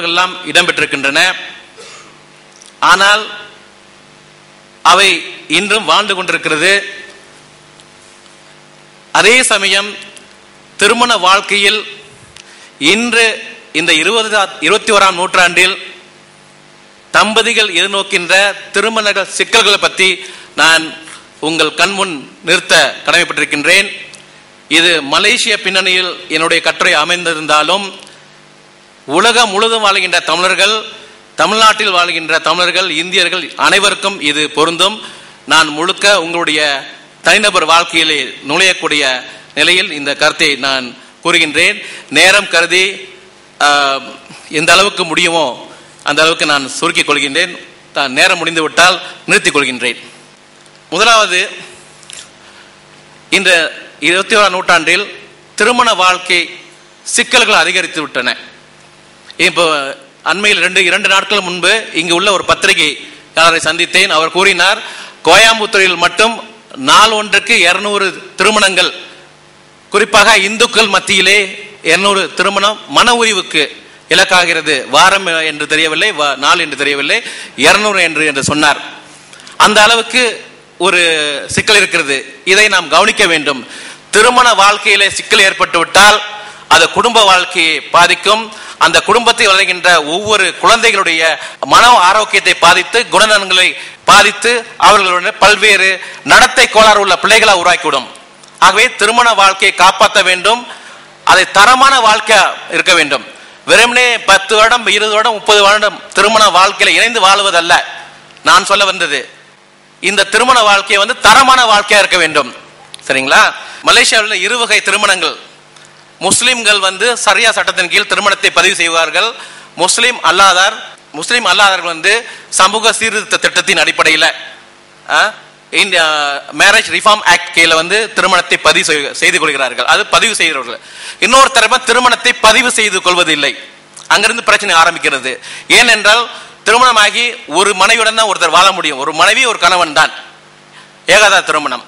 குறிப்புகள் எல்லாம் இடம்பெற்றிருக்கின்றன. ஆனால் அவை இன்றும் வாழ்ந்து கொண்டிருக்கிறது. அதே சமயம் திருமண வாழ்க்கையில் இன்று இந்த 21ஆம் நூற்றாண்டில் தம்பதிகள் எதிர்நோக்கின்ற திருமண சிக்கல்களை பற்றி நான் உங்கள் கண்முன் நிறுத்த கடமைப்பட்டிருக்கின்றேன். இது மலேசிய பின்னணியில் என்னுடைய கட்டுரை அமைந்திருந்தாலும் உலகம் முழுவதும் வாழ்கின்ற தமிழர்கள், தமிழ்நாட்டில் வாழ்கின்ற தமிழர்கள், இந்தியர்கள் அனைவருக்கும் இது பொருந்தும். நான் முழுக்க உங்களுடைய தனிநபர் வாழ்க்கையிலே நுழையக்கூடிய நிலையில் இந்த கருத்தை நான் கூறுகின்றேன். நேரம் கருதி எந்த அளவுக்கு முடியுமோ அந்த அளவுக்கு நான் சுருக்கிக் கொள்கின்றேன். நேரம் முடிந்து விட்டால் நிறுத்திக் கொள்கின்றேன். முதலாவது, இந்த 21ஆம் நூற்றாண்டில் திருமண வாழ்க்கை சிக்கல்கள் அதிகரித்து விட்டன. இப்போ அண்மையில் 2 நாட்கள் முன்பு இங்கு உள்ள ஒரு பத்திரிகையாளரை சந்தித்தேன். அவர் கூறினார், கோயம்புத்தூரில் மட்டும் நாள் ஒன்றுக்கு 200 திருமணங்கள், குறிப்பாக இந்துக்கள் மத்தியிலே 200 திருமணம் மன உரிவுக்கு இலக்காகிறது. வாரம் என்று தெரியவில்லை, நாள் என்று தெரியவில்லை, 200 என்று சொன்னார். அந்த அளவுக்கு ஒரு சிக்கல் இருக்கிறது. இதை நாம் கவனிக்க வேண்டும். திருமண வாழ்க்கையிலே சிக்கல் ஏற்பட்டு விட்டால் அது குடும்ப வாழ்க்கையை பாதிக்கும். அந்த குடும்பத்தை வளர்கின்ற ஒவ்வொரு குழந்தைகளுடைய மன ஆரோக்கியத்தை பாதித்து, குணநலன்களை பாதித்து, அவர்களுடைய பல்வேறு நடத்தை கோளாறு உள்ள பிள்ளைகளை உருவாக்கிவிடும். ஆகவே திருமண வாழ்க்கையை காப்பாற்ற வேண்டும். அதை தரமான வாழ்க்கை இருக்க வேண்டும். வெறுமனே 10 வருடம் 20 வருடம் 30 வருடம் திருமண வாழ்க்கையில இணைந்து வாழ்வதல்ல நான் சொல்ல வந்தது. இந்த திருமண வாழ்க்கையை தரமான வாழ்க்கையா இருக்க வேண்டும். சரிங்களா? மலேசியாவில் 2 வகை திருமணங்கள். முஸ்லிம்கள் சரியா சட்டத்தின் கீழ் திருமணத்தை பதிவு செய்வார்கள். முஸ்லிம் அல்லாதவர்கள் சமூக சீர்திருத்த திட்டத்தின் அடிப்படையில் இந்தியா மேரேஜ் ரிஃபார்ம் ஆக்ட் கீழ திருமணத்தை பதிவு செய்து கொள்கிறார்கள். அது பதிவு செய்கிறவர்கள். இன்னொரு தரப்பு திருமணத்தை பதிவு செய்து கொள்வதில்லை. அங்கிருந்து பிரச்சனை ஆரம்பிக்கிறது. ஏனென்றால் திருமணமாகி ஒரு மனைவியுடன் தான் ஒருத்தர் வாழ முடியும். ஒரு மனைவி ஒரு கணவன் தான், ஏகாத திருமணம்.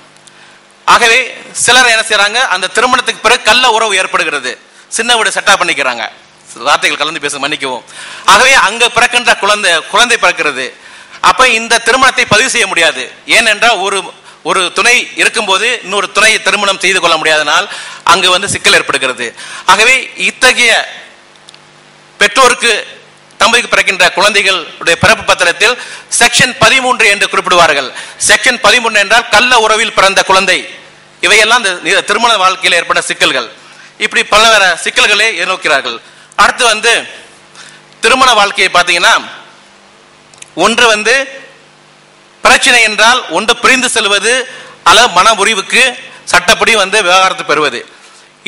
ஆகவே சிலர் என்ன செய்யறாங்க, அந்த திருமணத்துக்கு பிறகு கள்ள உறவு ஏற்படுகிறது. சின்ன வீடு செட்டா பண்ணிக்கிறாங்க. வார்த்தைகள் கலந்து பேச மன்னிக்கவும். ஆகவே அங்க பிறக்கின்ற குழந்தை பிறக்கிறது. அப்ப இந்த திருமணத்தை பதிவு செய்ய முடியாது. ஏனென்றால் ஒரு துணை இருக்கும்போது இன்னொரு துணையை திருமணம் செய்து கொள்ள முடியாதனால் அங்கு சிக்கல் ஏற்படுகிறது. ஆகவே இத்தகைய பெற்றோருக்கு தம்பதிக்கு பிறக்கின்ற குழந்தைகளுடைய பிறப்பு பத்திரத்தில் செக்ஷன் 13 என்று குறிப்பிடுவார்கள். செக்ஷன் 13 என்றால் கள்ள உறவில் பிறந்த குழந்தை. இவையெல்லாம் திருமண வாழ்க்கையில் ஏற்பட்ட சிக்கல்கள். இப்படி பல சிக்கல்களை எதிர்நோக்கிறார்கள். அடுத்து திருமண வாழ்க்கையை பார்த்தீங்கன்னா, ஒன்று பிரச்சனை என்றால் ஒன்று பிரிந்து செல்வது அல்லது மன முறிவுக்கு சட்டப்படி விவாகரத்து பெறுவது.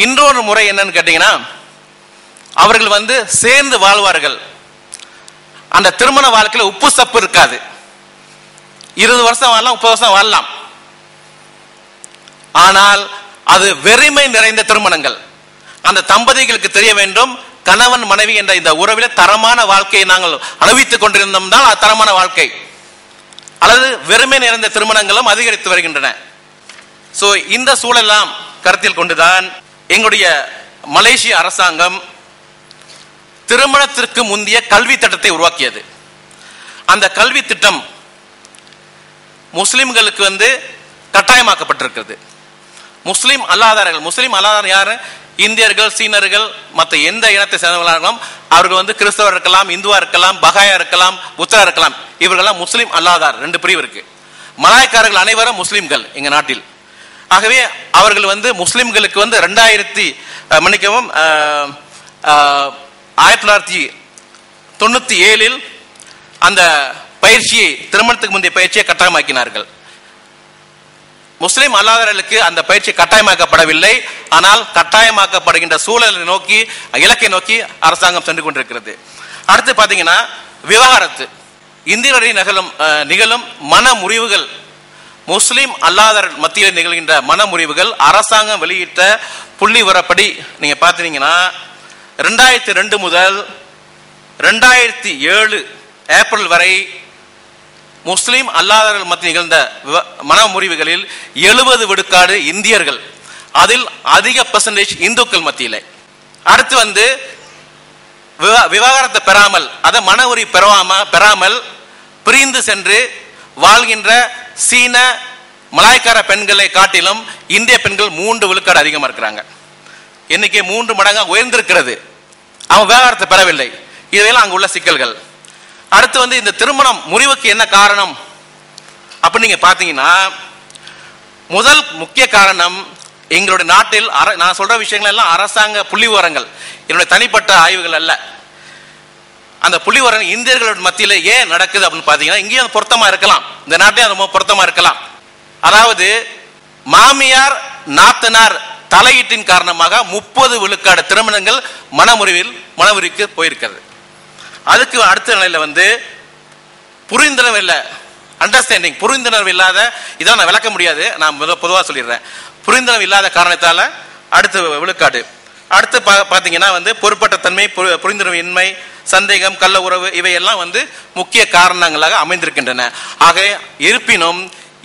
இன்னொரு முறை என்னன்னு கேட்டீங்கன்னா, அவர்கள் சேர்ந்து வாழ்வார்கள். அந்த திருமண வாழ்க்கையில் உப்பு சப்பு இருக்காது. 20 வருஷம் வாழலாம், 30 வருஷம் வாழலாம். ஆனால் அது வெறுமை நிறைந்த திருமணங்கள். அந்த தம்பதிகளுக்கு தெரிய வேண்டும், கணவன் மனைவி என்ற இந்த உறவில் தரமான வாழ்க்கையை நாங்கள் அனுபவித்துக் கொண்டிருந்தோம் தான் அது தரமான வாழ்க்கை. அல்லது வெறுமை நிறைந்த திருமணங்களும் அதிகரித்து வருகின்றன. சோ இந்த சூழலாம் கருத்தில் கொண்டுதான் எங்களுடைய மலேசிய அரசாங்கம் திருமணத்திற்கு முந்தைய கல்வி திட்டத்தை உருவாக்கியது. அந்த கல்வி திட்டம் முஸ்லிம்களுக்கு கட்டாயமாக்கப்பட்டிருக்கிறது. முஸ்லிம் அல்லாதார்கள் யாரு? இந்தியர்கள், சீனர்கள், மற்ற எந்த இனத்தை சேர்ந்தவர்களாலும் அவர்கள் கிறிஸ்தவர் இருக்கலாம், இந்துவா இருக்கலாம், பகாயா இருக்கலாம், புத்தரா இருக்கலாம். இவர்கள்லாம் முஸ்லிம் அல்லாதார் 2 பிரிவு இருக்கு. மலாய்க்காரர்கள் அனைவரும் முஸ்லிம்கள் எங்க நாட்டில். ஆகவே அவர்கள் முஸ்லிம்களுக்கு 1997 அந்த பயிற்சியை, திருமணத்துக்கு முந்தைய பயிற்சியை கட்டாயமாக்கினார்கள். முஸ்லிம் அல்லாதவர்களுக்கு அந்த பயிற்சி கட்டாயமாக்கப்படவில்லை. ஆனால் கட்டாயமாக்கப்படுகின்ற சூழலை நோக்கி, இலக்கை நோக்கி அரசாங்கம் சென்று கொண்டிருக்கிறது. அடுத்து பாத்தீங்கன்னா, விவாகரத்து. இந்தியர்களிடையே நிகழும் மன முறிவுகள், முஸ்லிம் அல்லாதவர்கள் மத்தியில் நிகழ்கின்ற மன முறிவுகள் அரசாங்கம் வெளியிட்ட புள்ளி விவரப்படி நீங்க பாத்தீங்கன்னா 2002 முதல் 2007 ஏப்ரல் வரை முஸ்லிம் அல்லாதவர்கள் மத்தியில் நிகழ்ந்த மன முறிவுகளில் 70 விழுக்காடு இந்தியர்கள், அதில் அதிக பெர்சன்டேஜ் இந்துக்கள் மத்தியில். அடுத்து விவாகரத்தை பெறாமல், அதை மன உரி பெறாமல் பிரிந்து சென்று வாழ்கின்ற சீன மலாய்க்கார பெண்களை காட்டிலும் இந்திய பெண்கள் 3 விழுக்காடு அதிகமாக இருக்கிறாங்க. எண்ணிக்கை 3 மடங்காக உயர்ந்திருக்கிறது. அவன் விவாகரத்தை பெறவில்லை. இதெல்லாம் அங்கு உள்ள சிக்கல்கள். அடுத்து இந்த திருமணம் முறிவுக்கு என்ன காரணம் அப்படின்னு நீங்க பாத்தீங்கன்னா, முதல் முக்கிய காரணம் எங்களுடைய நாட்டில் நான் சொல்ற விஷயங்கள் எல்லாம் அரசாங்க புள்ளி விவரங்கள், என்னுடைய தனிப்பட்ட ஆய்வுகள் அல்ல. அந்த புள்ளி விவரங்கள் இந்தியர்களோட மத்தியில் ஏன் நடக்குது அப்படின்னு பாத்தீங்கன்னா, இங்கேயும் பொருத்தமா இருக்கலாம், இந்த நாட்டிலே அது பொருத்தமா இருக்கலாம். அதாவது மாமியார் நாத்தனார் தலையீட்டின் காரணமாக 30 விழுக்காடு திருமணங்கள் மனமுறிவுக்கு போயிருக்கிறது. அதுக்கு அடுத்த நிலையில புரிந்துணர்வு இல்லை, அண்டர்ஸ்டாண்டிங், புரிந்துணர்வு இல்லாத, இதான் நான் விளக்க முடியாது, நான் பொதுவாக சொல்லிடுறேன். புரிந்துணர்வு இல்லாத காரணத்தால அடுத்த விழுக்காடு. அடுத்து பாத்தீங்கன்னா பொறுப்பற்ற தன்மை, புரிந்துணர்வு இன்மை, சந்தேகம், கள்ள உறவு, இவையெல்லாம் முக்கிய காரணங்களாக அமைந்திருக்கின்றன. ஆக இருப்பினும்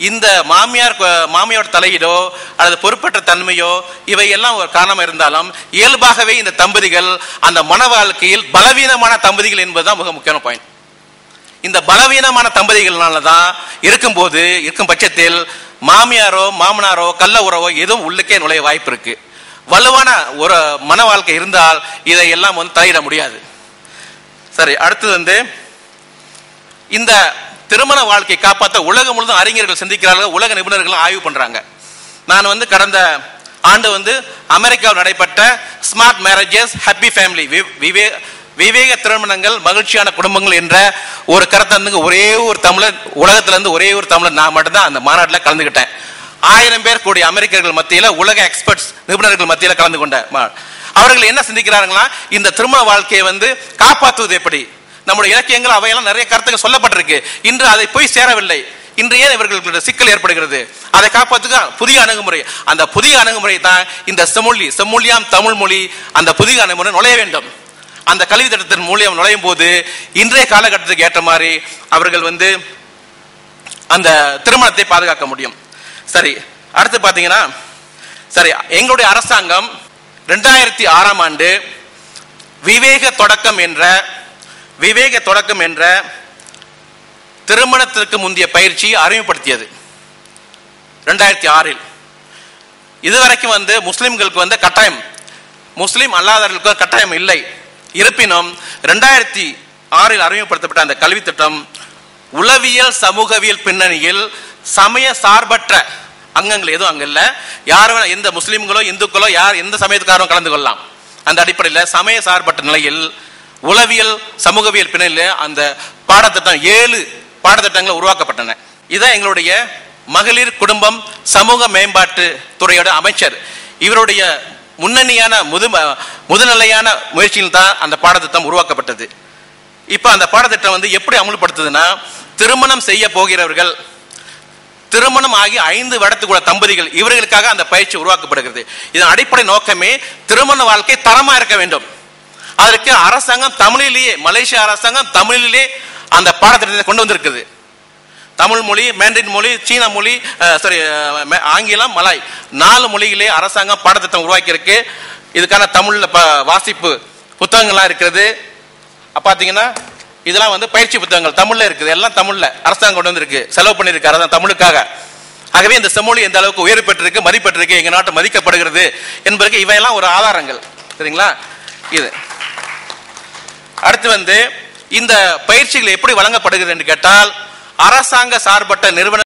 இந்த மாமியார் தலையீடோ அல்லது பொறுப்பற்ற தன்மையோ இவையெல்லாம் ஒரு காரணமாக இருந்தாலும், இயல்பாகவே இந்த தம்பதிகள் அந்த மன வாழ்க்கையில் பலவீனமான தம்பதிகள் என்பதுதான் மிக முக்கியமான பாயிண்ட். இந்த பலவீனமான தம்பதிகள்னாலதான் இருக்கும் பட்சத்தில் மாமியாரோ மாமனாரோ கள்ள உறவோ எதுவும் உள்ளுக்கே நுழைய வாய்ப்பு இருக்கு. வலுவான ஒரு மன வாழ்க்கை இருந்தால் இதையெல்லாம் தலையிட முடியாது. சரி, அடுத்தது இந்த திருமண வாழ்க்கை காப்பாற்ற உலகம் முழுவதும் அறிஞர்கள் சிந்திக்கிறார்கள், உலக நிபுணர்கள் ஆய்வு பண்றாங்க. நான் கடந்த ஆண்டு அமெரிக்காவில் நடைபெற்ற ஸ்மார்ட் மேரேஜஸ் ஹாப்பி ஃபேமிலி, விவேக திருமணங்கள் மகிழ்ச்சியான குடும்பங்கள் என்ற ஒரு கருத்தை ஒரே ஒரு தமிழர், உலகத்துல இருந்து ஒரே ஒரு தமிழர் நான் மட்டும்தான் அந்த மாநாட்டில் கலந்துகிட்டேன். 1000 பேர் கூடிய அமெரிக்கர்கள் மத்தியில், உலக எக்ஸ்பர்ட்ஸ் நிபுணர்கள் மத்தியில் கலந்து கொண்ட அவர்கள் என்ன சிந்திக்கிறார்களா, இந்த திருமண வாழ்க்கையை காப்பாற்றுவது எப்படி. நம்முடைய இலக்கியங்கள் அவையெல்லாம் நிறைய கருத்துக்கள் சொல்லப்பட்டிருக்கு. இன்று அதை போய் சேரவில்லை. இன்று ஏன் இவர்களுக்கு சிக்கல் ஏற்படுகிறது? அதை காப்பாற்றுக்க புதிய அணுகுமுறை, அந்த புதிய அணுகுமுறை தான் இந்த செம்மொழியாம் தமிழ் மொழி, அந்த புதிய அணுகுமுறை நுழைய வேண்டும். அந்த கல்வி திட்டத்தின் மூலியம் நுழையும் போது இன்றைய காலகட்டத்துக்கு ஏற்ற மாதிரி அவர்கள் அந்த திருமணத்தை பாதுகாக்க முடியும். சரி, அடுத்து பாத்தீங்கன்னா, சரி, எங்களுடைய அரசாங்கம் 2006ஆம் ஆண்டு விவேக தொடக்கம் என்ற திருமணத்திற்கு முந்தைய பயிற்சியை அறிமுகப்படுத்தியது 2006. இதுவரைக்கும் முஸ்லிம்களுக்கு கட்டாயம், முஸ்லிம் அல்லாதவர்களுக்கு கட்டாயம் இல்லை. இருப்பினும் 2006 அறிமுகப்படுத்தப்பட்ட அந்த கல்வி திட்டம் உளவியல் சமூகவியல் பின்னணியில் சமய சார்பற்ற அங்கங்கள் எதுவும் அங்க இல்ல. யாரும் எந்த முஸ்லிம்களோ இந்துக்களோ யார் எந்த சமயத்துக்காரும் கலந்து கொள்ளலாம். அந்த அடிப்படையில் சமய சார்பற்ற நிலையில் உளவியல் சமூகவியல் பின்னணியில் அந்த பாடத்திட்டம் 7 பாடத்திட்டங்கள் உருவாக்கப்பட்டன. இதான் எங்களுடைய மகளிர் குடும்பம் சமூக மேம்பாட்டு துறையோட அமைச்சர், இவருடைய முன்னணியான முதுநிலையான முயற்சியில் தான் அந்த பாடத்திட்டம் உருவாக்கப்பட்டது. இப்ப அந்த பாடத்திட்டம் எப்படி அமுல்படுத்துதுன்னா, திருமணம் செய்ய போகிறவர்கள், திருமணம் ஆகி 5 வருடத்துக்குள்ள தம்பதிகள், இவர்களுக்காக அந்த பயிற்சி உருவாக்கப்படுகிறது. இதன் அடிப்படை நோக்கமே திருமண வாழ்க்கை தரமா இருக்க வேண்டும். அதற்கு அரசாங்கம் தமிழிலேயே, மலேசியா அரசாங்கம் தமிழிலே அந்த பாடத்திட்டத்தை கொண்டு வந்திருக்குது. தமிழ் மொழி, மேண்டரின் மொழி, சீன மொழி, ஆங்கிலம், மலாய் 4 மொழிகளே அரசாங்கம் பாடத்திட்டம் உருவாக்கி இருக்கு. இதுக்கான தமிழ்ல வாசிப்பு புத்தகங்கள்லாம் இருக்கிறது. பாத்தீங்கன்னா இதெல்லாம் பயிற்சி புத்தகங்கள் தமிழ்ல இருக்குது. எல்லாம் தமிழ்ல அரசாங்கம் கொண்டு வந்திருக்கு, செலவு பண்ணிருக்கு அரசாங்கம் தமிழுக்காக. ஆகவே இந்த செம்மொழி எந்த அளவுக்கு உயர்வு பெற்றிருக்கு, மதிப்பெற்றிருக்கு, எங்க நாட்டு மதிக்கப்படுகிறது என்பதற்கு இவையெல்லாம் ஒரு ஆதாரங்கள். சரிங்களா? இது அடுத்து இந்த பயிற்சிகள் எப்படி வழங்கப்படுகிறது என்று கேட்டால், அரசாங்க சார்பற்ற நிறுவன